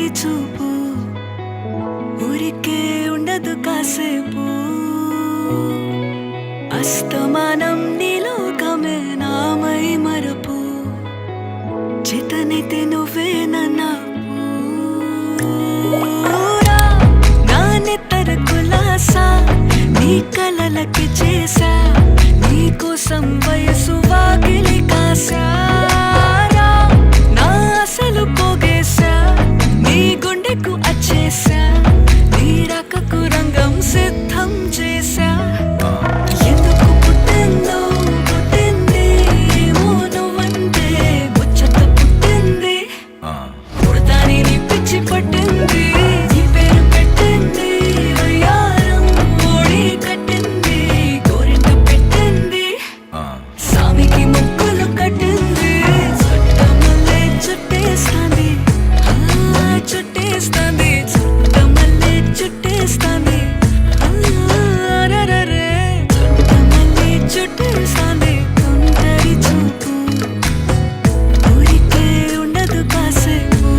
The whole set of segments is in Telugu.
చూపు ఊరికే ఉండదు కాసేపు అస్తమానం నీలోకమే నామై మరపు చేతనైతే నువ్వే నన్నా నా నెత్తర కులాసా నీ కలలకి చేసా నీ కోసం వయసు వాకిలి కాసా నా అసలు పోగేసా నీ గుండెకు అచ్చేసా నీ రకకు రంగం సిద్ధం చేసా ఎందుకు పుట్టిందో పుట్టింది ఏమో నువ్వంటే ముచ్చట పుట్టింది పుడతాని నీ పిచ్చి పట్టింది నీ పేరు పెట్టింది వయ్యారం ఓడి కట్టింది గోరింట పెట్టింది సామికి ముక్కులు కట్టింది చుట్టమల్లే చుట్టేస్తాంది చుట్టేస్తాంది చుట్టమల్లే చుట్టేస్తాంది అరరరే చుట్టమల్లే చుట్టేస్తాంది తుంటరి చూపు ఊరికే ఉండదు కాసేపు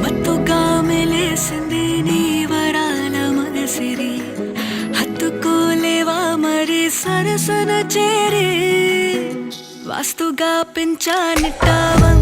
మత్తుగా మెలేసింది నీ వరాల మగసిరి హత్తుకోలేవా మరి సరసన చేరి వాస్తుగా పెంచానిట్టావం